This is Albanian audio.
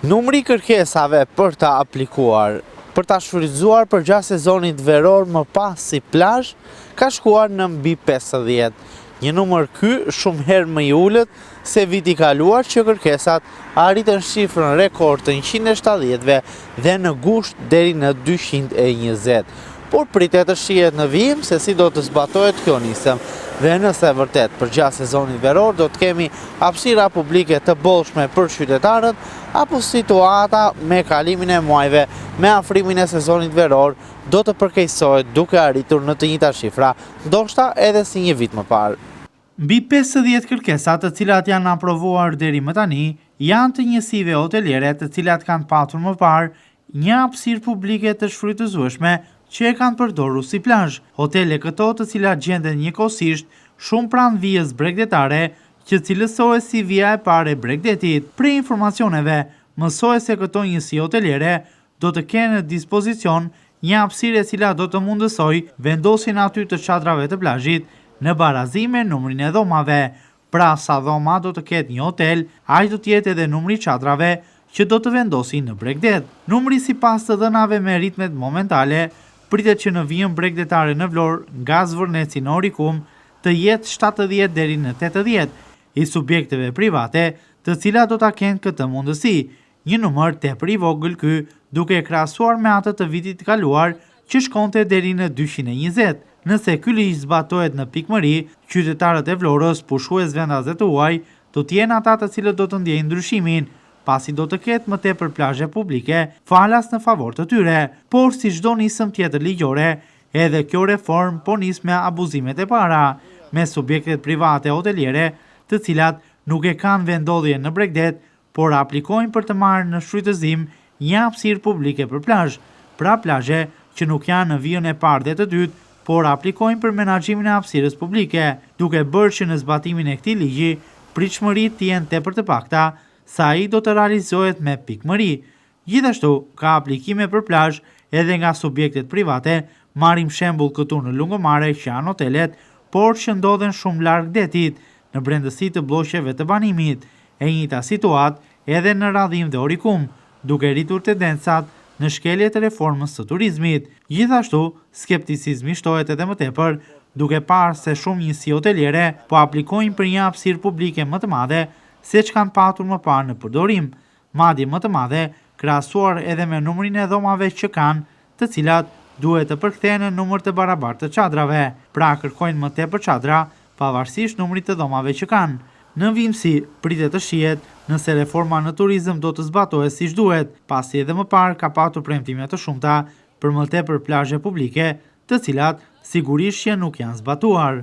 Numri kërkesave për ta aplikuar për ta shfrytzuar përgjatë sezonit veror më pas si plazh ka shkuar në mbi 50. Një numër ky shumë herë më i ulët se viti kaluar që kërkesat arritën shifrën rekord të 170-ve dhe në gusht deri në 220. Por pritet të shihet në vijim se si do të zbatohet kjo nisëm dhe nëse vërtet përgjatë sezonit veror do të kemi hapësira publike të bollshme për qytetarët apo situata me kalimin e muajve me afrimin e sezonit veror do të përkeqësohet duke arritur në të njëjta shifra, ndoshta edhe si një vit më parë. Mbi 50 kërkesat të cilat janë aprovuar deri më tani janë të njësive hoteliere të cilat kanë patur më parë një hapësirë publike të shfrytëzueshme që e kanë përdorur si plazh. Hotele këto të cilat gjenden njëkohësisht shumë pranë vijës bregdetare që cilësohet si vija e parë e Bregdetit. Prej informacioneve, mësohet se këto njësi hoteliere do të kenë në dispozicion një hapësirë e cila do të mundësoj vendosjen aty të çadrave të plazhit në barazim me numrin e dhomave. Pra sa dhoma do të ketë një hotel, aq do të jetë edhe numri i çadrave që do të vendosin në Bregdet. Numri sipas të dhënave me ritmet momentale pritet që në vijën bregdetare në Vlorë nga Zvërneci në Orikum të jetë 70 deri në 80 i subjekteve private të cilat do ta kenë këtë mundësi, një numër tepër i vogël ky duke krahasuar me atë të vitit të kaluar që shkonte deri në 220. Nëse ky ligj zbatohet në pikëmëri, qytetarët e Vlorës, pushues vendaze të huaj, do të jenë ata të cilët do të ndjejnë ndryshimin, pasi do të ketë më tepër plazhe publike falas në favor të tyre. Por si çdo nisëm tjetër ligjore, edhe kjo reformë po nis me abuzimet e para, me subjektet private hoteliere, të cilat nuk e kanë vendodhje në Bregdet, por aplikojnë për të marrë në shfrytëzim një hapësirë publike për plazh, pra plazhe që nuk janë në vijën e parë dhe të dytë, por aplikojnë për menaxhimin e hapësirës publike, duke bërë që në zbatimin e këtij ligji pritshmëritë të jenë tepër të pakta, sa ai do të realizohet me pikëmëri. Gjithashtu, ka aplikime për plazh edhe nga subjektet private, marrim shembull këtu në Lungomare që janë hotelet, por që ndodhen shumë larg detit, në brendësi të blloqeve të banimit, e njëjta situatë edhe në Radhim dhe Orikum, duke rritur tendencat në shkelje të reformës së turizmit. Gjithashtu, skepticizmi shtohet edhe më tepër, duke parë se shumë njësi hoteliere po aplikojnë për një hapësirë publike më të madhe se që kanë patur më parë në përdorim, madje më të madhe, krahasuar edhe me numrin e dhomave që kanë, të cilat duhet të përkthehen në numër të barabartë të çadrave, pra kërkojnë më tepër çadra, pavarësisht numrit të dhomave që kanë. Në vimësi, pritet të shihet nëse reforma në turizëm do të zbatohet siç duhet, pasi edhe më parë ka patur premtime të shumta për më tepër plazhe publike, të cilat sigurisht që nuk janë zbatuar.